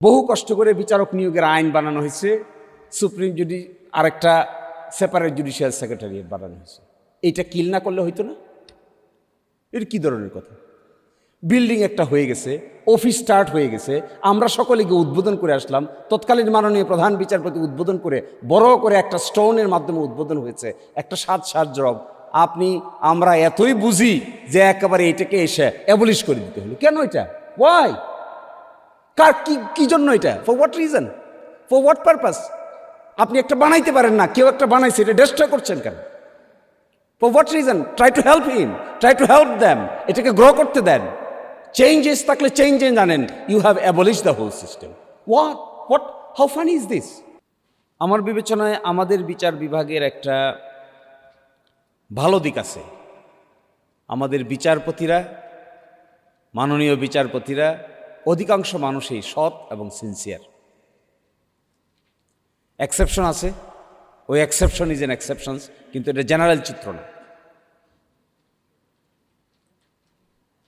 বহু কষ্ট করে বিচারক নিয়োগের আইন বানানো হয়েছে, সুপ্রিম আরেকটা সেপারেট জুডিশিয়াল সেক্রেটারিয়েট বানানো হয়েছে। এইটা কিল না করলে হইতো না? এটা কি ধরনের কথা? বিল্ডিং একটা হয়ে গেছে, অফিস স্টার্ট হয়ে গেছে, আমরা সকলে গিয়ে উদ্বোধন করে আসলাম। তৎকালীন মাননীয় প্রধান বিচারপতি উদ্বোধন করে বড় করে একটা স্টোনের মাধ্যমে উদ্বোধন হয়েছে, একটা সাজ জবাব। আমরা এতই বুঝি যে একেবারে এটাকে এসে অ্যাবলিশ করে দিতে হলো। কেন এটা? ওয়াই? কি জন্য এটা? For what reason? For what purpose? আপনি একটা বানাইতে পারেন না, কেউ একটা বানাইছে, এটা ডিস্ট্রয় করছেন কেন? For what reason? Try to help him, try to help them, এটাকে গ্রো করতে দেন। চেঞ্জেস থাকলে চেঞ্জ আনেন। You have abolish the whole system. What how funny is this? আমার বিবেচনায় আমাদের বিচার বিভাগের একটা ভালো দিক আছে। আমাদের বিচারপতিরা, মাননীয় বিচারপতিরা, অধিকাংশ মানুষই সৎ এবং সিনসিয়ার। এক্সেপশন আছে, ওই এক্সেপশন ইজ এন এক্সেপশনস, কিন্তু এটা জেনারেল চিত্র না।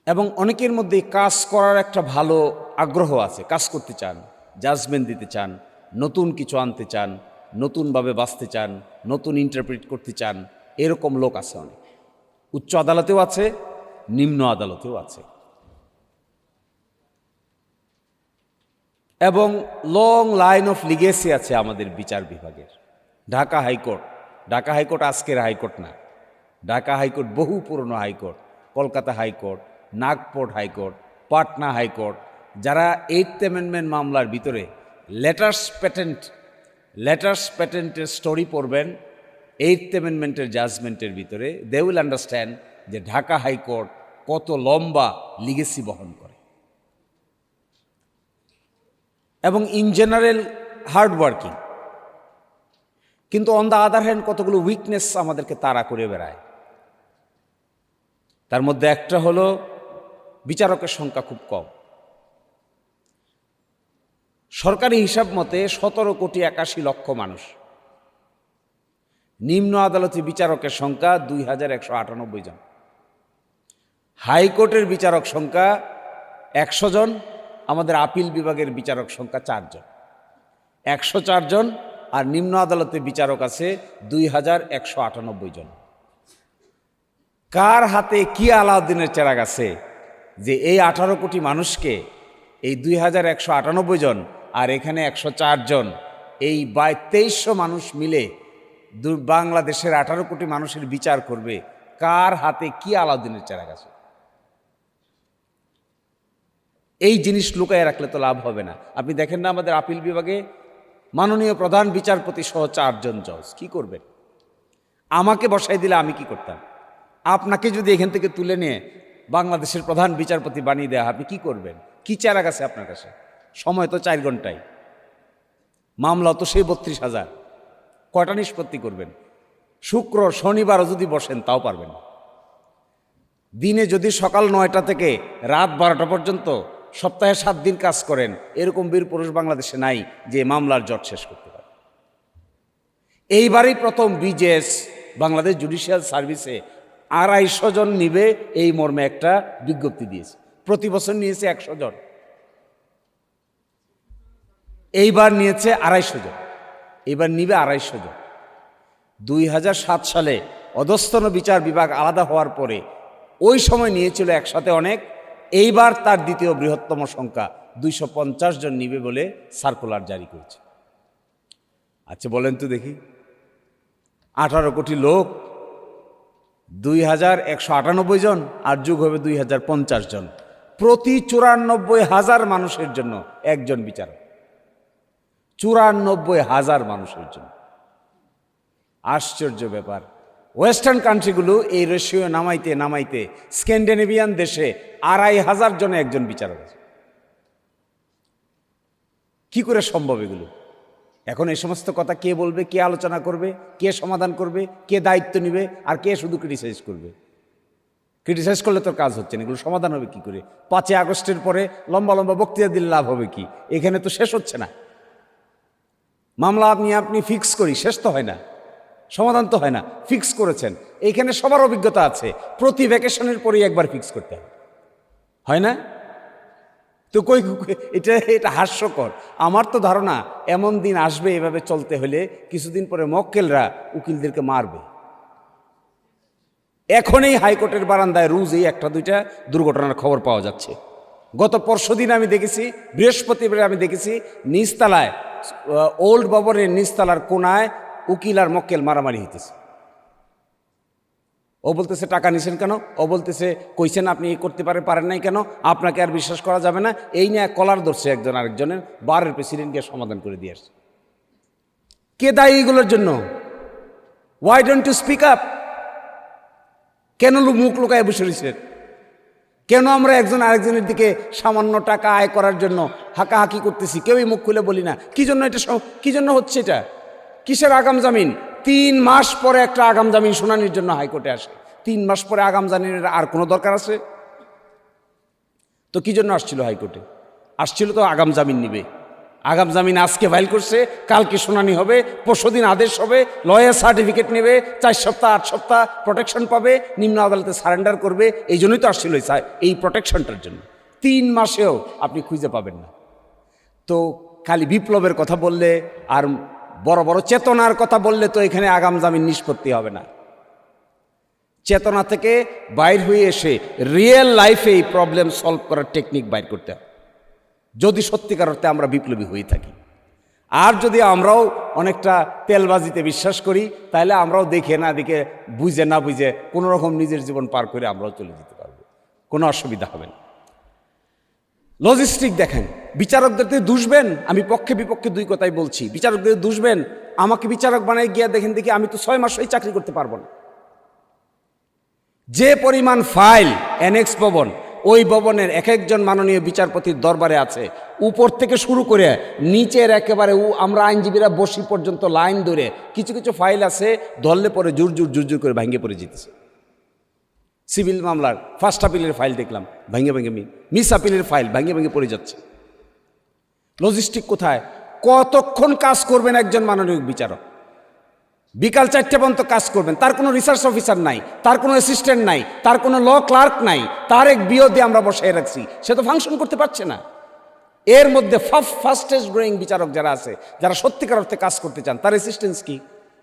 এবং অনেকের মধ্যে কাজ করার একটা ভালো আগ্রহ আছে, কাজ করতে চান, জাজমেন্ট দিতে চান, নতুন কিছু আনতে চান, নতুনভাবে বাঁচতে চান, নতুন ইন্টারপ্রিট করতে চান। এরকম লোক আছে অনেক। উচ্চ আদালতেও আছে, নিম্ন আদালতেও আছে। এবং লং লাইন অফ লিগেসি আছে আমাদের বিচার বিভাগের। ঢাকা হাইকোর্ট আজকের হাইকোর্ট না। ঢাকা হাইকোর্ট বহু পুরনো high court. Kolkata high court, Nagpur high court, Patna high court, যারা 8th অ্যামেন্ডমেন্ট মামলার ভিতরে লেটার্স প্যাটেন্টের স্টোরি পড়বেন 8th অ্যামেন্ডমেন্টের জাজমেন্টের ভিতরে, দে উইল আন্ডারস্ট্যান্ড যে ঢাকা হাইকোর্ট কত লম্বা লিগেসি বহন করে। এবং ইন জেনারেল হার্ড ওয়ার্কিং, কিন্তু অন দ্য আদার হ্যান্ড কতগুলো উইকনেস আমাদেরকে তাড়া করে বেড়ায়। তার মধ্যে একটা হলো বিচারকের সংখ্যা খুব কম। সরকারি হিসাব মতে 17,81,00,000 মানুষ। নিম্ন আদালতে বিচারকের সংখ্যা 2,198 জন। হাইকোর্টের বিচারক সংখ্যা 100 জন। আমাদের আপিল বিভাগের বিচারক সংখ্যা 4 জন, 104 জন। আর নিম্ন আদালতে বিচারক আছে 2,198 জন। কার হাতে কি আলাউদ্দিনের চেরাগ আছে যে এই 18 কোটি মানুষকে, এই 2,198 জন আর এখানে 104 জন, এই 2300 মানুষ মিলে বাংলাদেশের 18 কোটি মানুষের বিচার করবে? কার হাতে কি আলাউদ্দিনের চেরাগ আছে? এই জিনিস লুকায় রাখলে তো লাভ হবে না। আপনি দেখেন না আমাদের আপিল বিভাগে মাননীয় প্রধান বিচারপতি সহ 4 জন জজ। কি করবেন? আমাকে বসাই দিলে আমি কি করতাম? আপনাকে যদি এখান থেকে তুলে নিয়ে বাংলাদেশের প্রধান বিচারপতি বানিয়ে দেওয়া, আপনি কি করবেন? কি চেরাগ আছে আপনার কাছে? সময় তো 4 ঘন্টায়, মামলা তো সেই 32,000। কয়টা নিষ্পত্তি করবেন? শুক্র শনিবারও যদি বসেন তাও পারবেন না। দিনে যদি সকাল 9টা থেকে রাত 12টা পর্যন্ত সপ্তাহে 7 দিন কাজ করেন, এরকম বীর পুরুষ বাংলাদেশে নাই যে মামলার জট শেষ করতে পারে। এইবারই প্রথম বিজেএস বাংলাদেশ জুডিশিয়াল সার্ভিসে 250 জন নিবে এই মর্মে একটা বিজ্ঞপ্তি দিয়েছে। প্রতি বছর নিয়েছে 100 জন, এইবার নিয়েছে 250 জন, এইবার নিবে 250 জন। 2007 সালে অধস্তন বিচার বিভাগ আলাদা হওয়ার পরে ওই সময় নিয়েছিল একসাথে অনেক। এইবার তার দ্বিতীয় বৃহত্তম সংখ্যা 250 জন নিবে বলে সার্কুলার জারি করেছে। আচ্ছা বলেন তো দেখি, 18 কোটি লোক, 2,198 জন আর যোগ হবে 2,050 জন, প্রতি 94,000 মানুষের জন্য একজন বিচারক। 94,000 মানুষের জন্য। আশ্চর্য ব্যাপার। ওয়েস্টার্ন কান্ট্রিগুলো এই রেশিও নামাইতে স্ক্যান্ডিনেভিয়ান দেশে 2,500 জনে একজন বিচারক আছে। কি করে সম্ভব এগুলো? এখন এই সমস্ত কথা কে বলবে, কে আলোচনা করবে, কে সমাধান করবে, কে দায়িত্ব নিবে, আর কে শুধু ক্রিটিসাইজ করবে? ক্রিটিসাইজ করলে তো কাজ হচ্ছে না, এগুলো সমাধান হবে কি করে? 5 আগস্টের পরে লম্বা লম্বা বক্তৃতা দিলে লাভ হবে কি? এখানে তো শেষ হচ্ছে না। মামলা আপনি ফিক্স করি, শেষ তো হয় না, সমাধান তো হয় না। ফিক্স করেছেন, এইখানে সবার অভিজ্ঞতা আছে, প্রতি ভ্যাকেশনের পরেই একবার ফিক্স করতে হয় না? তো এটা এটা হাস্যকর। আমার তো ধারণা এমন দিন আসবে এভাবে চলতে হলে কিছুদিন পরে মক্কেলরা উকিলদেরকে মারবে। এখনই হাইকোর্টের বারান্দায় রোজ এই একটা দুইটা দুর্ঘটনার খবর পাওয়া যাচ্ছে। গত পরশুদিন আমি দেখেছি, বৃহস্পতিবার আমি দেখেছি নিচতলায়, ওল্ড ভবনের নিচতলার কোনায় উকিল আর মক্কেল মারামারি হইতেছে। ও বলতেছে টাকা নিছেন কেন, ও বলতেছে কইছেন আপনি করতে পারেন নাই কেন, আপনাকে আর বিশ্বাস করা যাবে না। এই নিয়ে কলার ধরছে একজন আরেকজনের, বারের প্রেসিডেন্টকে সমাধান করে দিয়ে আসছে। কে দায়ী এগুলোর জন্য? Why don't you speak up? কেন মুখ লুকায় বসে রয়েছেন? কেন আমরা একজন আরেকজনের দিকে সামান্য টাকা আয় করার জন্য হাঁকাহাঁকি করতেছি, কেউই মুখ খুলে বলি না? কি জন্য এটা, কি জন্য হচ্ছে এটা? কিসের আগাম জামিন? 3 মাস পরে একটা আগাম জামিন শুনানির জন্য হাইকোর্টে আসে। 3 মাস পরে আগাম জামিনের আর কোনো দরকার আছে? তো কি জন্য আসছিল হাইকোর্টে? আসছিল তো আগাম জামিন নিবে। আগাম জামিন আজকে ফাইল করছে, কালকে শুনানি হবে, পরশুদিন আদেশ হবে, লয়ার সার্টিফিকেট নেবে, 4 সপ্তাহ 8 সপ্তাহ প্রোটেকশন পাবে, নিম্ন আদালতে সারেন্ডার করবে। এই জন্যই তো আসছিল এই প্রোটেকশনটার জন্য। 3 মাসেও আপনি খুঁজে পাবেন না। তো খালি বিপ্লবের কথা বললে আর বড় বড় চেতনার কথা বললে তো এখানে আগাম জামিন নিষ্পত্তি হবে না। চেতনা থেকে বাইর হয়ে এসে রিয়েল লাইফে এই প্রবলেম সলভ করার টেকনিক বাইর করতে হবে, যদি সত্যিকার অর্থে আমরা বিপ্লবী হয়ে থাকি। আর যদি আমরাও অনেকটা তেলবাজিতে বিশ্বাস করি, তাহলে আমরাও দেখে না দেখে, বুঝে না বুঝে কোনো রকম নিজের জীবন পার করে আমরাও চলে যেতে পারবো, কোনো অসুবিধা হবে না। লজিস্টিক দেখেন, বিচারকদের দুষবেন, আমি পক্ষে বিপক্ষে দুই কথাই বলছি। বিচারকদের দুষবেন, আমাকে বিচারক বানাই গিয়া দেখেন দেখি আমি তো 6 মাস ওই চাকরি করতে পারবো না। যে পরিমাণ ফাইল অ্যানেক্স ভবন, ওই ভবনের এক একজন মাননীয় বিচারপতির দরবারে আছে, উপর থেকে শুরু করে নিচের একেবারে আমরা আইনজীবীরা বসি পর্যন্ত লাইন ধরে কিছু কিছু ফাইল আছে, ধরলে পরে জোর জোর করে ভাঙে পড়ে যেতেছে। সিভিল মামলার ফার্স্ট আপিলের ফাইল দেখলাম ভাঙে মিস আপিলের ফাইল ভাঙে পড়ে যাচ্ছে। লজিস্টিক কোথায়? কতক্ষণ কাজ করবেন একজন মাননীয় বিচারক? বিকাল 4টে পর্যন্ত কাজ করবেন, তার কোনো রিসার্চ অফিসার নাই, তার কোনো অ্যাসিস্ট্যান্ট নাই, তার কোনো ল ক্লার্ক নাই, তার এক বিও দিয়ে আমরা বসায় রাখছি, সে তো ফাংশন করতে পারছে না। এর মধ্যে ফাস্টেস্ট গ্রোয়িং বিচারক যারা আছে, যারা সত্যিকার অর্থে কাজ করতে চান, তার অ্যাসিস্ট্যান্স কি?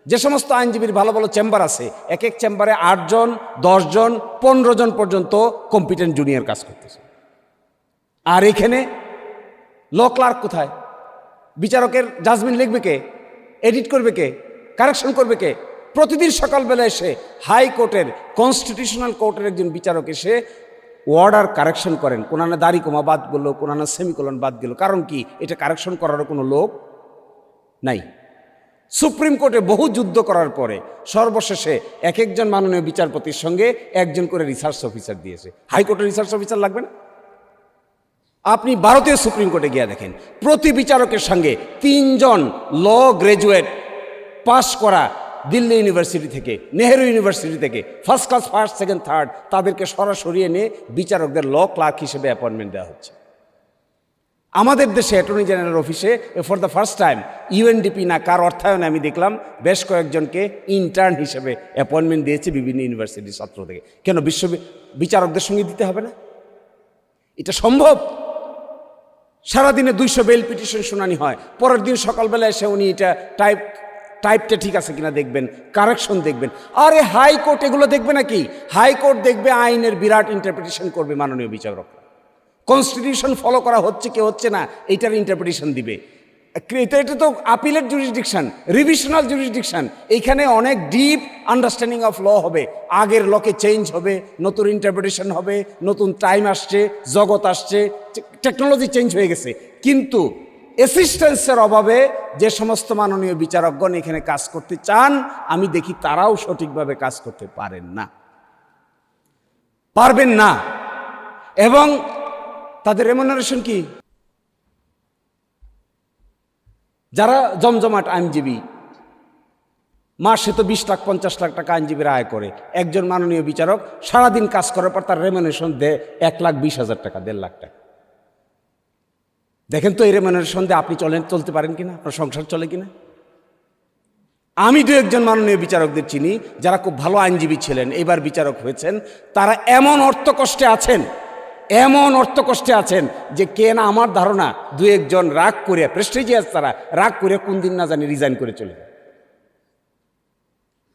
যে সমস্ত আইনজীবীর ভালো ভালো চেম্বার আছে, এক এক চেম্বারে 8 জন 10 জন 15 জন পর্যন্ত কম্পিটেন্ট জুনিয়র কাজ করতেছে। আর এখানে ল ক্লার্ক কোথায়? বিচারকের জাজমেন্ট লিখবে কে? এডিট করবে কে? কারেকশন করবে কে? প্রতিদিন সকালবেলা এসে হাইকোর্টের কনস্টিটিউশনাল কোর্টের একজন বিচারক এসে অর্ডার কারেকশন করেন, কোনানা দাড়ি কমা বাদ গেল, কোনানা সেমিকোলন বাদ গেল। কারণ কি? এটা কারেকশন করারও কোনো লোক নাই। সুপ্রিম কোর্টে বহু যুদ্ধ করার পরে সর্বশেষে এক একজন মাননীয় বিচারপতির সঙ্গে একজন করে রিসার্চ অফিসার দিয়েছে। হাইকোর্টের রিসার্চ অফিসার লাগবে না? আপনি ভারতীয় সুপ্রিম কোর্টে গিয়ে দেখেন, প্রতি বিচারকের সঙ্গে 3 জন ল গ্র্যাজুয়েট পাস করা দিল্লি ইউনিভার্সিটি থেকে, নেহেরু ইউনিভার্সিটি থেকে, first class, first, second, third, তাদেরকে সরাসরি এনে বিচারকদের ল ক্লার্ক হিসেবে অ্যাপয়েন্টমেন্ট দেওয়া হচ্ছে। আমাদের দেশে অ্যাটর্নি জেনারেল অফিসে for the first time UNDP না কার অর্থায়নে আমি দেখলাম বেশ কয়েকজনকে ইন্টার্ন হিসেবে অ্যাপয়েন্টমেন্ট দিয়েছে বিভিন্ন ইউনিভার্সিটির ছাত্র থেকে। কেন বিচারকদের সঙ্গে দিতে হবে না? এটা সম্ভব? সারাদিনে 200 বেল পিটিশন শুনানি হয়, পরের দিন সকালবেলা এসে উনি এটা টাইপটা ঠিক আছে কিনা দেখবেন, কারেকশন দেখবেন। আরে হাইকোর্ট এগুলো দেখবে নাকি? হাইকোর্ট দেখবে আইনের বিরাট ইন্টারপ্রিটেশন করবে মাননীয় বিচারক। কনস্টিটিউশন ফলো করা হচ্ছে কি হচ্ছে না এইটার ইন্টারপ্রিটেশন দিবে। এটা তো আপিলের জুরিসডিকশন, রিভিশনাল জুরিসডিকশন। এইখানে অনেক ডিপ আন্ডারস্ট্যান্ডিং অফ ল হবে, আগের লকে চেঞ্জ হবে, নতুন ইন্টারপ্রিটেশন হবে, নতুন টাইম আসছে, জগৎ আসছে, টেকনোলজি চেঞ্জ হয়ে গেছে। কিন্তু অ্যাসিস্ট্যান্সের অভাবে যে সমস্ত মাননীয় বিচারকগণ এখানে কাজ করতে চান, আমি দেখি তারাও সঠিকভাবে কাজ করতে পারবেন না। এবং তাদের রেমুনারেশন কি? যারা জমজমাট আইনজীবী, মাসে তো 20 লাখ 50 লাখ টাকা আইনজীবীরা আয় করে, একজন মাননীয় বিচারক সারাদিন কাজ করার পর তার রেমুনারেশন দেয় 1,20,000 টাকা, 1.5 লাখ টাকা। দেখেন তো এই রেমুনারেশন দিয়ে আপনি চলতে পারেন কিনা, আপনার সংসার চলে কিনা? আমি 2-1 মাননীয় বিচারকদের চিনি যারা খুব ভালো আইনজীবী ছিলেন, এবার বিচারক হয়েছেন, তারা এমন অর্থ কষ্টে আছেন, এমন অর্থকষ্টে আছেন যে কে না আমার ধারণা দু একজন রাগ করে প্রেস্টিজিয়াস তারা রাগ করে কোন দিন না জানি রিজাইন করে চলে যায়।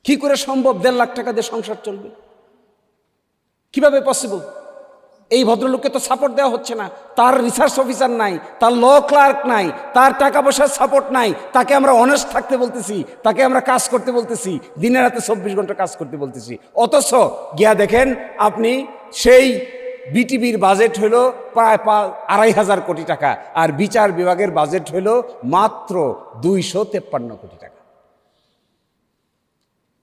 কি করে সম্ভব 1.5 লাখ টাকা দিয়ে সংসার চলবে? কিভাবে পসিবল? এই ভদ্রলোককে তো সাপোর্ট দেওয়া হচ্ছে না, তার রিসার্চ অফিসার নাই, তার ল ক্লার্ক নাই, তার টাকা পয়সার সাপোর্ট নাই, তাকে আমরা অনেস্ট থাকতে বলতেছি, তাকে আমরা কাজ করতে বলতেছি, দিনে রাতে 24 ঘন্টা কাজ করতে বলতেছি। অথচ গিয়া দেখেন আপনি সেই বিটিভির বাজেট হলো প্রায় 2,500 কোটি টাকা, আর বিচার বিভাগের বাজেট হলো মাত্র 253 কোটি টাকা।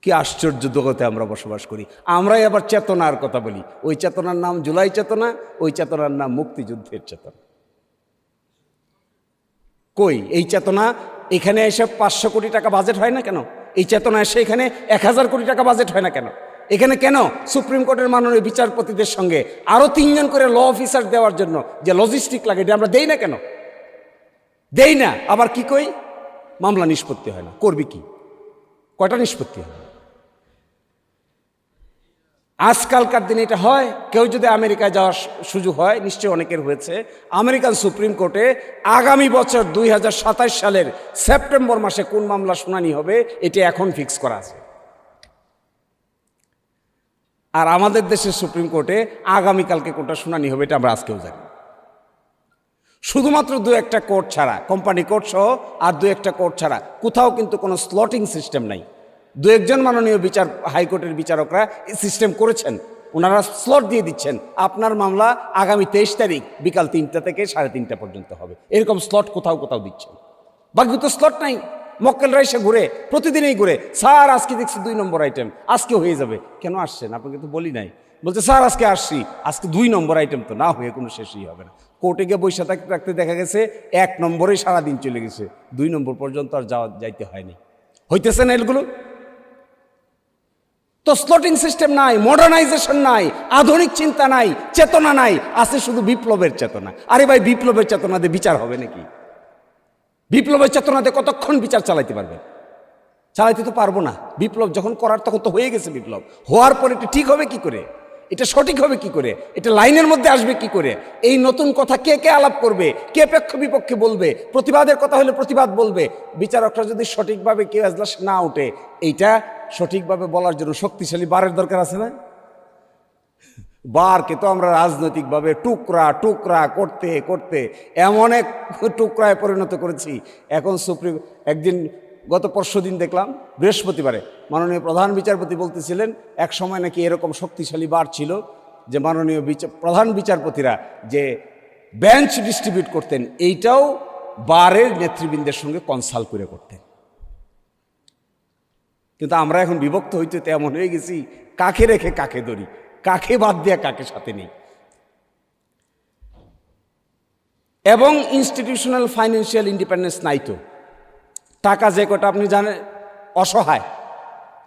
কি আশ্চর্য জগতে আমরা বসবাস করি। আমরাই আবার চেতনার কথা বলি, ওই চেতনার নাম জুলাই চেতনা, ওই চেতনার নাম মুক্তিযুদ্ধের চেতনা। কই এই চেতনা? এখানে এসে 500 কোটি টাকা বাজেট হয় না কেন? এই চেতনা এসে এখানে 1000 কোটি টাকা বাজেট হয় না কেন? এখানে কেন সুপ্রিম কোর্টের মাননীয় বিচারপতিদের সঙ্গে আরো 3 জন করে ল অফিসার দেওয়ার জন্য যে লজিস্টিক লাগে এটা আমরা দেই না কেন? দেই না। আবার কি কই? মামলা নিষ্পত্তি হয় না। করবি কি? কয়টা নিষ্পত্তি হয়? আজকালকার দিনে এটা হয়। কেউ যদি আমেরিকায় যাওয়ার সুযোগ হয়, নিশ্চয়ই অনেকের হয়েছে, আমেরিকান সুপ্রিম কোর্টে আগামী বছর 2027 সালের সেপ্টেম্বর মাসে কোন মামলা শুনানি হবে এটা এখন ফিক্স করা আছে। আর আমাদের দেশের সুপ্রিম কোর্টে আগামীকালকে কোনটা শুনানি হবে এটা আমরা আজকেও জানি। শুধুমাত্র 2-1টা কোর্ট ছাড়া, কোম্পানি কোর্ট সহ আর 2-1টা কোর্ট ছাড়া কোথাও কিন্তু কোনো স্লটিং সিস্টেম নাই। 2-1জন মাননীয় হাইকোর্টের বিচারকরা এই সিস্টেম করেছেন, ওনারা স্লট দিয়ে দিচ্ছেন, আপনার মামলা আগামী 23 তারিখ বিকাল 3টা থেকে 3:30 পর্যন্ত হবে, এরকম স্লট কোথাও কোথাও দিচ্ছেন। বাকি তো স্লট নাই। মক্কেলরা এসে ঘুরে, প্রতিদিনই ঘুরে, স্যার আজকে দেখছি 2 নম্বর আইটেম, আজকে হয়ে যাবে। কেন আসছেন? আপনাকে তো বলি নাই। বলছে স্যার আজকে আসছি, আজকে 2 নম্বর আইটেম তো না হয়ে কোনো শেষই হবে না। কোর্টে গিয়ে বৈশা থাকতে থাকতে দেখা গেছে 1 নম্বরেই সারাদিন চলে গেছে, 2 নম্বর পর্যন্ত আর যাইতে হয়নি। হইতেছে না এগুলো? তো স্লটিং সিস্টেম নাই, মডার্নাইজেশন নাই, আধুনিক চিন্তা নাই, চেতনা নাই, আছে শুধু বিপ্লবের চেতনা। আরে ভাই, বিপ্লবের চেতনা দিয়ে বিচার হবে নাকি? বিপ্লবের চেতনাতে কতক্ষণ বিচার চালাইতে পারবে? চালাইতে তো পারবো না। বিপ্লব যখন করার তখন তো হয়ে গেছে। বিপ্লব হওয়ার পর এটা ঠিক হবে কি করে? এটা সঠিক হবে কি করে? এটা লাইনের মধ্যে আসবে কি করে? এই নতুন কথা কে কে আলাপ করবে? কে পক্ষ বিপক্ষে বলবে? প্রতিবাদের কথা হলে প্রতিবাদ বলবে। বিচারকরা যদি সঠিকভাবে কেউ এজলাস না উঠে, এইটা সঠিকভাবে বলার জন্য শক্তিশালী বারের দরকার আছে না? বারকে তো আমরা রাজনৈতিকভাবে টুকরা টুকরা করতে করতে এমন এক টুকরায় পরিণত করেছি। এখন একদিন গত পরশুদিন দেখলাম, বৃহস্পতিবারে মাননীয় প্রধান বিচারপতি বলতেছিলেন এক সময় নাকি এরকম শক্তিশালী বার ছিল যে মাননীয় প্রধান বিচারপতিরা যে বেঞ্চ ডিস্ট্রিবিউট করতেন, এইটাও বারের নেতৃবৃন্দের সঙ্গে কনসাল্ট করে করতেন। কিন্তু আমরা এখন বিভক্ত হইতে এমন হয়ে গেছি, কাকে রেখে কাকে ধরি, কাকে বাদ দেয়া কাকে সাথে নেই। এবং ইনস্টিটিউশনাল ফাইন্যান্সিয়াল ইন্ডিপেন্ডেন্স নাই তো। টাকা যে কটা আপনি জানেন, অসহায়।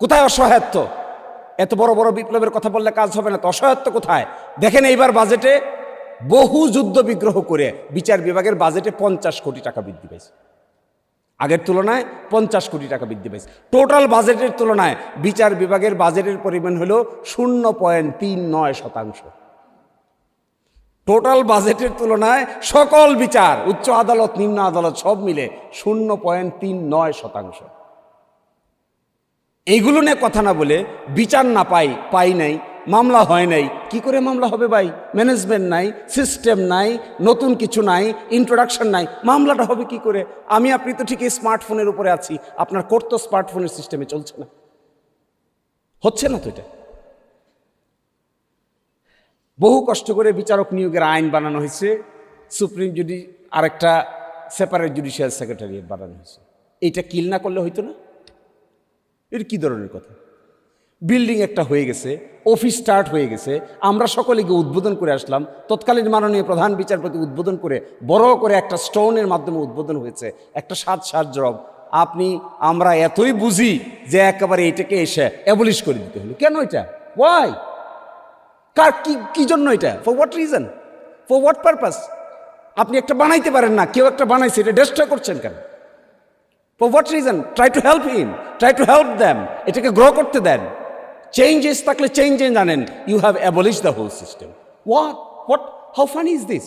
কোথায় অসহায়ত্ব? এত বড় বড় বিপ্লবের কথা বললে কাজ হবে না তো। অসহায়ত্ব কোথায়? দেখেন এইবার বাজেটে বহু যুদ্ধ বিগ্রহ করে বিচার বিভাগের বাজেটে 50 কোটি টাকা বৃদ্ধি পেয়েছে। আগের তুলনায় 50 কোটি টাকা বৃদ্ধি পেয়েছে। টোটাল বাজেটের তুলনায় বিচার বিভাগের বাজেটের পরিমাণ হলো 0.39%। টোটাল বাজেটের তুলনায় সকল বিচার, উচ্চ আদালত, নিম্ন আদালত সব মিলে 0.39%। এইগুলো নিয়ে কথা না বলে বিচার না পাই নাই, মামলা হয় নাই। কি করে মামলা হবে ভাই? ম্যানেজমেন্ট নাই, সিস্টেম নাই, নতুন কিছু নাই, ইন্ট্রোডাকশন নাই, মামলাটা হবে কি করে? আমি আপনি তো ঠিকই স্মার্টফোনের উপরে আছি, আপনার কোর্ট তো স্মার্টফোনের সিস্টেমে চলছে না, হচ্ছে না তো। এটা বহু কষ্ট করে বিচারক নিয়োগের আইন বানানো হয়েছে, সুপ্রিম আরেকটা সেপারেট জুডিশিয়াল সেক্রেটারিয়েট বানানো হয়েছে। এইটা কিল না করলে হইতো না? এটা কি ধরনের কথা? বিল্ডিং একটা হয়ে গেছে, অফিস স্টার্ট হয়ে গেছে, আমরা সকলে গিয়ে উদ্বোধন করে আসলাম। তৎকালীন মাননীয় প্রধান বিচারপতি উদ্বোধন করে বড় করে একটা স্টোনের মাধ্যমে উদ্বোধন হয়েছে, একটা সাজ আমরা এতই বুঝি যে একেবারে এটাকে এসে অ্যাবলিশ করে দিতে হলো। কেন এটা? ওয়াই? কি জন্য এটা? For what reason? For what purpose? আপনি একটা বানাইতে পারেন না, কেউ একটা বানাইছে, এটা ডিস্ট্রয় করছেন কেন? For what reason? Try to help him, try to help them, এটাকে গ্রো করতে দেন। চেঞ্জেস থাকলে চেঞ্জ আনেন। You have abolish the whole system. What how funny is this?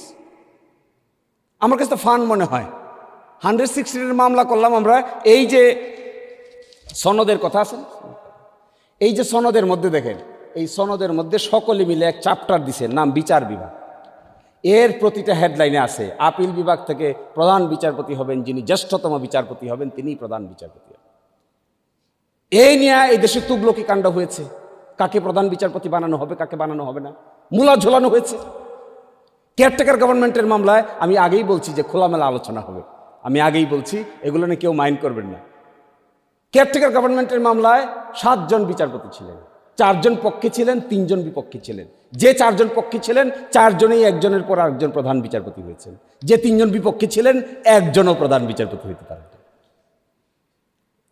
আমার কাছে তো ফান মনে হয়। 116 মামলা করলাম আমরা। এই যে সনদের কথা আছে, এই যে সনদের মধ্যে দেখেন, এই সনদের মধ্যে সকলে মিলে এক চ্যাপ্টার দিছে, নাম বিচার বিভাগ। এর প্রতিটা হেডলাইনে আছে আপিল বিভাগ থেকে প্রধান বিচারপতি হবেন যিনি জ্যেষ্ঠতম বিচারপতি হবেন, তিনিই প্রধান বিচারপতি হবেন। এই নিয়ে এই দেশে তুগলকি কাণ্ড হয়েছে, কাকে প্রধান বিচারপতি বানানো হবে, কাকে বানানো হবে না, মূলা ঝোলানো হয়েছে। কেয়ারটেকার গভর্নমেন্টের মামলায় আমি আগেই বলছি যে খোলামেলা আলোচনা হবে, আমি আগেই বলছি, এগুলো নিয়ে কেউ মাইন্ড করবেন না। কেয়ারটেকার গভর্নমেন্টের মামলায় 7 জন বিচারপতি ছিলেন, 4 জন পক্ষে ছিলেন, 3 জন বিপক্ষে ছিলেন। যে 4 জন পক্ষে ছিলেন 4 জনেই একজনের পর আরেকজন প্রধান বিচারপতি হয়েছেন। যে 3 জন বিপক্ষে ছিলেন একজনও প্রধান বিচারপতি হইতে পারেন।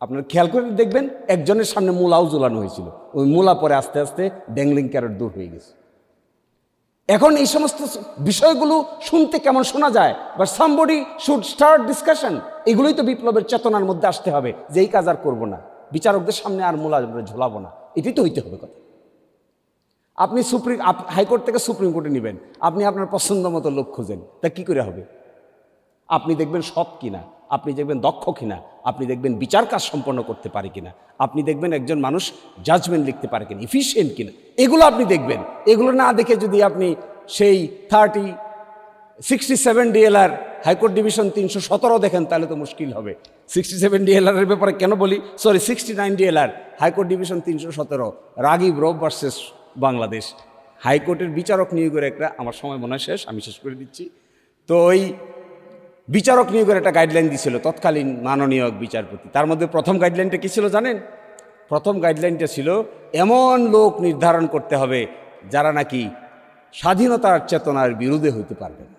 আপনারা খেয়াল করে দেখবেন একজনের সামনে মূলাও ঝুলানো হয়েছিল, ওই মূলা পরে আস্তে আস্তে ড্যাংলিং ক্যারট দূর হয়ে গেছে। এখন এই সমস্ত বিষয়গুলো শুনতে কেমন শোনা যায়, but somebody should start discussion. এগুলোই তো বিপ্লবের চেতনার মধ্যে আসতে হবে যে এই কাজ আর করবো না, বিচারকদের সামনে আর মূলা ঝোলাবো না, এটাই তো হইতে হবে কথা। আপনি হাইকোর্ট থেকে সুপ্রিম কোর্টে নেবেন, আপনি আপনার পছন্দ মতো লোক খুঁজেন, তা কি করে হবে? আপনি দেখবেন সৎ কিনা, আপনি দেখবেন দক্ষ কিনা, আপনি দেখবেন বিচার কাজ সম্পন্ন করতে পারে কিনা, আপনি দেখবেন একজন মানুষ জাজমেন্ট লিখতে পারে কিনা, ইফিশিয়েন্ট কিনা, এগুলো আপনি দেখবেন। এগুলো না দেখে যদি আপনি সেই 67 ডিএলআর হাইকোর্ট ডিভিশন 317 দেখেন তাহলে তো মুশকিল হবে। 67 ডিএলআর এর ব্যাপারে কেন বলি, 69 ডিএলআর হাইকোর্ট ডিভিশন 317 রাগিব রব ভার্সেস বাংলাদেশ। হাইকোর্টের বিচারক নিয়োগের একটা, আমার সময় মনে হয় শেষ, আমি শেষ করে দিচ্ছি। তো ওই বিচারক নিয়োগের একটা গাইডলাইন দিয়েছিল তৎকালীন মাননীয় বিচারপতি। তার মধ্যে প্রথম গাইডলাইনটা কী ছিল জানেন? প্রথম গাইডলাইনটা ছিল এমন লোক নির্ধারণ করতে হবে যারা নাকি স্বাধীনতার চেতনার বিরুদ্ধে হইতে পারবে না।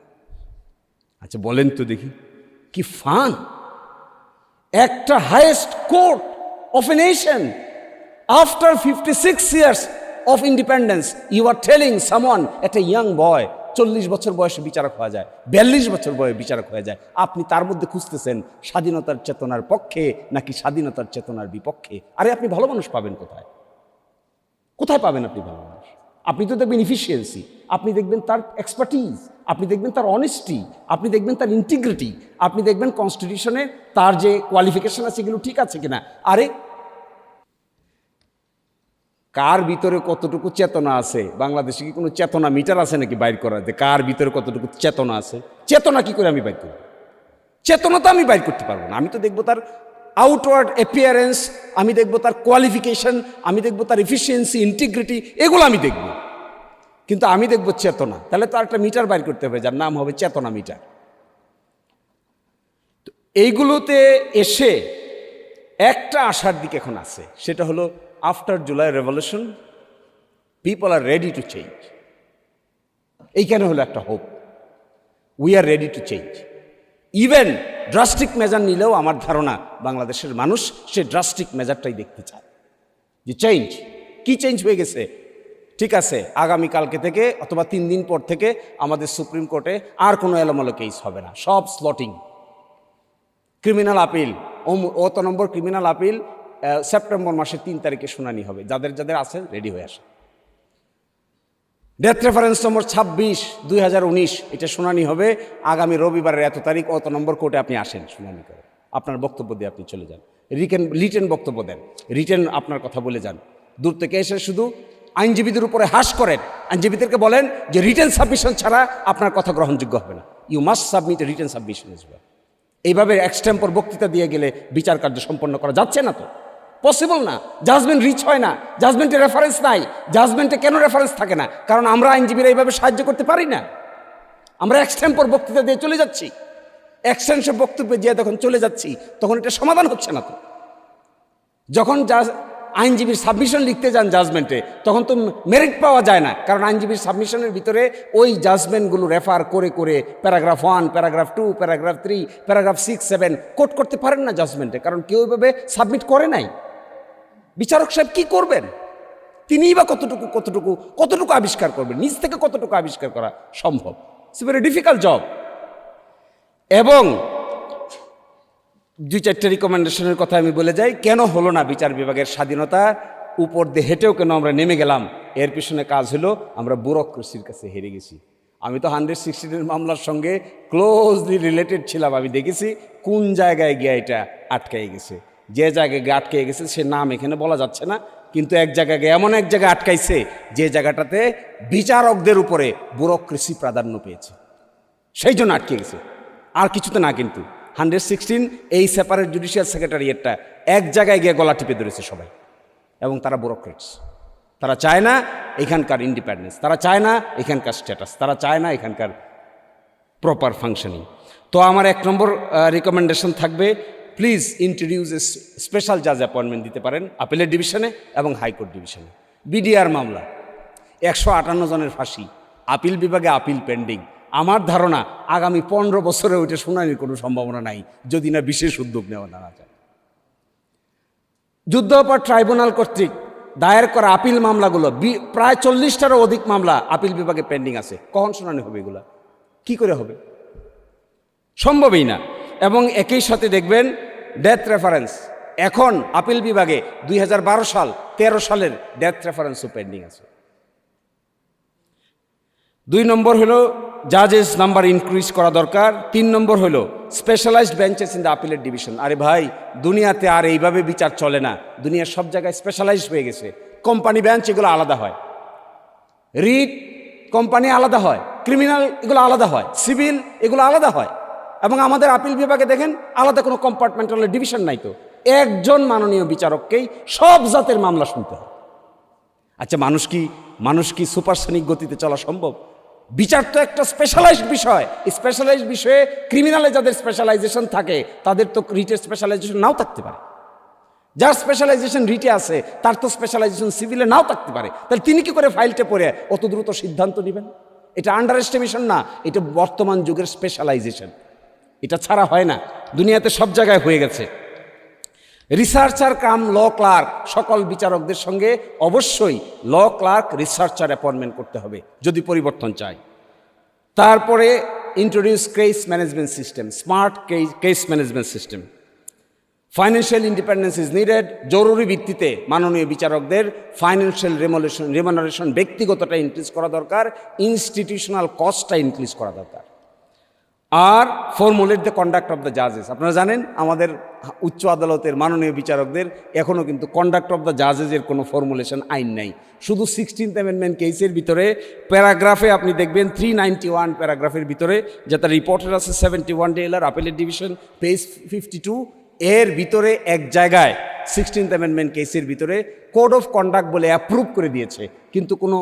আচ্ছা বলেন তো দেখি, কি ফান! একটা highest court of a nation after 56 years of independence, you are telling someone, একটা ইয়াং বয় 40 বছর বয়সে বিচারক হয়ে যায়, 42 বছর বয়সে বিচারক হয়ে যায়, আপনি তার মধ্যে খুঁজতেছেন স্বাধীনতার চেতনার পক্ষে নাকি স্বাধীনতার চেতনার বিপক্ষে? আরে আপনি ভালো মানুষ পাবেন কোথায়? কোথায় পাবেন আপনি ভালো মানুষ? আপনি তো দেখবেন ইফিসিয়েন্সি, আপনি দেখবেন তার এক্সপার্টিজ, আপনি দেখবেন তার অনেস্টি, আপনি দেখবেন তার ইন্টিগ্রিটি, আপনি দেখবেন কনস্টিটিউশনে তার যে কোয়ালিফিকেশন আছে এগুলো ঠিক আছে কিনা। আরে কার ভিতরে কতটুকু চেতনা আছে? বাংলাদেশে কি কোনো চেতনা মিটার আছে নাকি বাইর করা, যে কার ভিতরে কতটুকু চেতনা আছে? চেতনা কি করে আমি বাইর করব? চেতনা তো আমি বাইর করতে পারবো না। আমি তো দেখবো তার আউটওয়ার্ড অ্যাপিয়ারেন্স, আমি দেখবো তার কোয়ালিফিকেশন, আমি দেখবো তার এফিসিয়েন্সি, ইন্টিগ্রিটি, এগুলো আমি দেখব। কিন্তু আমি দেখবো চেতনা, তাহলে তো একটা মিটার বাইর করতে হবে যার নাম হবে চেতনা মিটার। তো এইগুলোতে এসে একটা আশার দিক এখন আছে, সেটা হলো after July revolution people are ready to change. এইখানে হলো একটা hope, we are ready to change. Even drastic measure নিলেও আমার ধারণা বাংলাদেশের মানুষ সে ড্রাস্টিক মেজারটাই দেখতে চায়, যে চেঞ্জ। কি চেঞ্জ হয়ে গেছে? ঠিক আছে, আগামীকালকে থেকে অথবা 3 দিন পর থেকে আমাদের সুপ্রিম কোর্টে আর কোনো এলোমেলো কেস হবে না, সব স্লটিং। ক্রিমিনাল আপিল, অত নম্বর ক্রিমিনাল আপিল সেপ্টেম্বর মাসের 3 তারিখে শুনানি হবে, যাদের যাদের আছে রেডি হয়ে আসে। ডেথ রেফারেন্স নম্বর 26/2019, এটা শুনানি হবে আগামী রবিবারের এত তারিখ, অত নম্বর কোর্টে আপনি আসেন শুনানি করে, আপনার বক্তব্য দিয়ে আপনি চলে যান, রিটেন বক্তব্য দেন, রিটেন আপনার কথা বলে যান। দূর থেকে এসে শুধু আইনজীবীদের উপরে হাস করেন, আইনজীবীদেরকে বলেন যে রিটেন সাবমিশন ছাড়া আপনার কথা গ্রহণযোগ্য হবে না, you must submit written submission as well. এইভাবে এক্সটেম্পর বক্তৃতা দিয়ে গেলে বিচার কার্য সম্পন্ন করা যাচ্ছে না, তো পসিবল না। জাজমেন্ট রিচ হয় না, জাজমেন্টে রেফারেন্স নাই। জাজমেন্টে কেন রেফারেন্স থাকে না? কারণ আমরা আইনজীবীরা এইভাবে সাহায্য করতে পারি না। আমরা এক্সটেম্পর বক্তৃতা দিয়ে চলে যাচ্ছি, এক্সটেনশন বক্তব্যে দিয়ে যখন চলে যাচ্ছি তখন এটা সমাধান হচ্ছে না। তো যখন আইনজীবীর সাবমিশন লিখতে যান জাজমেন্টে, তখন তো মেরিট পাওয়া যায় না, কারণ আইনজীবীর সাবমিশনের ভিতরে ওই জাজমেন্টগুলো রেফার করে করে paragraph 1, paragraph 2, paragraph 3, paragraph 6, 7 quote করতে পারেন না জাজমেন্টে, কারণ কেউ এভাবে সাবমিট করে নাই। বিচারক সাহেব কি করবেন? তিনিই বা কতটুকু আবিষ্কার করবেন? নিজ থেকে কতটুকু আবিষ্কার করা সম্ভব? It's very difficult job. এবং 2-4টে রিকমেন্ডেশনের কথা আমি বলে যাই, কেন হলো না বিচার বিভাগের স্বাধীনতা, উপর দিয়ে হেঁটেও কেন আমরা নেমে গেলাম, এর পিছনে কাজ হলো আমরা ব্যুরোক্রেসির কাছে হেরে গেছি। আমি তো 116 মামলার সঙ্গে ক্লোজলি রিলেটেড ছিলাম, আমি দেখেছি কোন জায়গায় গিয়ে এটা আটকাই গেছে। যে জায়গায় গিয়ে আটকে গেছে সে নাম এখানে বলা যাচ্ছে না, কিন্তু এক জায়গায় গিয়ে এমন এক জায়গায় আটকাইছে যে জায়গাটাতে বিচারকদের উপরে ব্যুরোক্রেসি প্রাধান্য পেয়েছে, সেই জন্য আটকে গেছে, আর কিছুতে না। কিন্তু 116 এই সেপারেট জুডিশিয়াল সেক্রেটারিয়েটটা এক জায়গায় গিয়ে গলা টিপে ধরেছে সবাই, এবং তারা ব্যুরোক্রেটস। তারা চায় না এখানকার ইন্ডিপেন্ডেন্স, তারা চায় না এখানকার স্ট্যাটাস, তারা চায় না এখানকার প্রপার ফাংশনিং। তো আমার 1 নম্বর রিকমেন্ডেশন থাকবে, প্লিজ ইন্ট্রোডিউস এ স্পেশাল জাজ অ্যাপয়েন্টমেন্ট দিতে পারেন আপিলের ডিভিশনে এবং হাইকোর্ট ডিভিশনে। বিডিআর মামলা 158 জনের ফাঁসি, আপিল বিভাগে আপিল পেন্ডিং। আমার ধারণা আগামী 15 বছরে ওইটা শুনানির কোনো সম্ভাবনা নাই, যদি না বিশেষ উদ্যোগ নেওয়া না যায়। যুদ্ধাপরাধ ট্রাইব্যুনাল কর্তৃক দায়ের করা আপিল মামলাগুলো প্রায় 40টারও অধিক মামলা আপিল বিভাগে পেন্ডিং আছে। কখন শুনানি হবে এগুলা? কি করে হবে? সম্ভবই না। এবং একই সাথে দেখবেন ডেথ রেফারেন্স, এখন আপিল বিভাগে 2012 সাল 13 সালের ডেথ রেফারেন্সও পেন্ডিং আছে। 2 নম্বর হলো জাজেস নাম্বার ইনক্রিজ করা দরকার। 3 নম্বর হলো স্পেশালাইজড বেঞ্চেস ইন দ্য আপিলের ডিভিশন। আরে ভাই, দুনিয়াতে আর এইভাবে বিচার চলে না, দুনিয়ার সব জায়গায় স্পেশালাইজড হয়ে গেছে। কোম্পানি বেঞ্চ এগুলো আলাদা হয়, রিট কোম্পানি আলাদা হয়, ক্রিমিনাল এগুলো আলাদা হয়, সিভিল এগুলো আলাদা হয়। এবং আমাদের আপিল বিভাগে দেখেন আলাদা কোনো কম্পার্টমেন্টাল ডিভিশন নাই। তো একজন মাননীয় বিচারককেই সব জাতের মামলা শুনতে হয়। আচ্ছা, মানুষ কি সুপারসনিক গতিতে চলা সম্ভব? বিচার তো একটা স্পেশালাইজড বিষয়। স্পেশালাইজড বিষয়ে ক্রিমিনালে যাদের স্পেশালাইজেশন থাকে তাদের তো রিটের স্পেশালাইজেশন নাও থাকতে পারে। যার স্পেশালাইজেশন রিটে আছে তার তো স্পেশালাইজেশন সিভিলে নাও থাকতে পারে। তাহলে তিনি কি করে ফাইলটা পড়ে অত দ্রুত সিদ্ধান্ত নেবেন? এটা আন্ডার এস্টিমেশন না, এটা বর্তমান যুগের স্পেশালাইজেশন। এটা ছাড়া হয় না, দুনিয়াতে সব জায়গায় হয়ে গেছে। রিসার্চার কাম ল ক্লার্ক, সকল বিচারকদের সঙ্গে অবশ্যই ল ক্লার্ক রিসার্চার অ্যাপয়েন্টমেন্ট করতে হবে যদি পরিবর্তন চাই। তারপরে introduce case management system, smart case management system. Financial independence is needed. জরুরি ভিত্তিতে মাননীয় বিচারকদের ফাইন্যান্সিয়াল রেমুনারেশন ব্যক্তিগতটা ইনক্রিজ করা দরকার, ইনস্টিটিউশনাল কস্টটা ইনক্রিজ করা দরকার। আর formulate the conduct of the জাজেস। আপনারা জানেন আমাদের উচ্চ আদালতের মাননীয় বিচারকদের এখনও কিন্তু কন্ডাক্ট অফ দ্য জাজেসের কোনো ফর্মুলেশন আইন নাই। শুধু 16th অ্যামেন্ডমেন্ট কেসের ভিতরে প্যারাগ্রাফে আপনি দেখবেন 391 প্যারাগ্রাফের ভিতরে, যেটা রিপোর্টের আছে 71 DLR আপিলের ডিভিশন পেজ 52, এর ভিতরে এক জায়গায় 16th অ্যামেন্ডমেন্ট কেসের ভিতরে কোড অফ কন্ডাক্ট বলে অ্যাপ্রুভ করে দিয়েছে, কিন্তু কোনো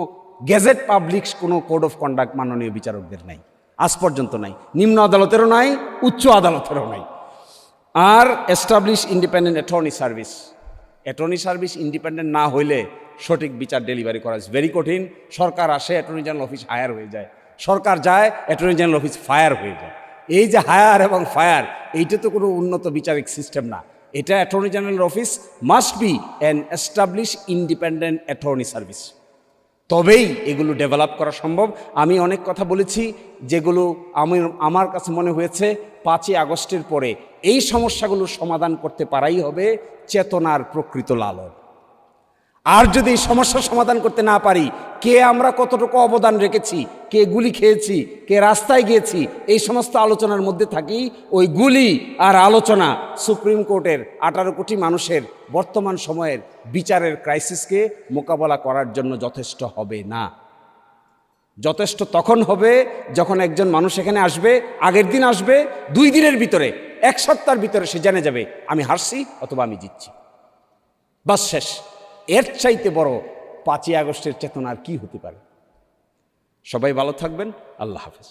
গেজেট পাবলিশ কোনো কোড অফ কন্ডাক্ট মাননীয় বিচারকদের নাই, আজ পর্যন্ত নাই। নিম্ন আদালতেরও নাই, উচ্চ আদালতেরও নাই। আর establish independent attorney service. Attorney service independent না হইলে সঠিক বিচার ডেলিভারি করা ভেরি কঠিন। সরকার আসে, অ্যাটর্নি জেনারেল অফিস হায়ার হয়ে যায়, সরকার যায়, অ্যাটর্নি জেনারেল অফিস ফায়ার হয়ে যায়। এই যে হায়ার এবং ফায়ার, এইটা তো কোনো উন্নত বিচারিক সিস্টেম না। এটা attorney general office must be an establish independent attorney service, তবেই এগুলো ডেভেলপ করা সম্ভব। আমি অনেক কথা বলেছি যেগুলো আমার কাছে মনে হয়েছে 5ই আগস্টের পরে এই সমস্যাগুলোর সমাধান করতে পারাই হবে চেতনার প্রকৃত লালন। আর যদি এই সমস্যার সমাধান করতে না পারি, কে আমরা কতটুকু অবদান রেখেছি, কে গুলি খেয়েছি, কে রাস্তায় গিয়েছি, এই সমস্ত আলোচনার মধ্যে থাকি, ওই গুলি আর আলোচনা সুপ্রিম কোর্টের 18 কোটি মানুষের বর্তমান সময়ের বিচারের ক্রাইসিসকে মোকাবেলা করার জন্য যথেষ্ট হবে না। যথেষ্ট তখন হবে যখন একজন মানুষ এখানে আসবে, আগের দিন আসবে, 2 দিনের ভিতরে, 1 সপ্তাহের ভিতরে সে জেনে যাবে আমি হারছি অথবা আমি জিতছি, বাস শেষ। এর চাইতে বড় 5ই আগস্টের চেতনা আর কি হতে পারে? সবাই ভালো থাকবেন। আল্লাহ হাফেজ।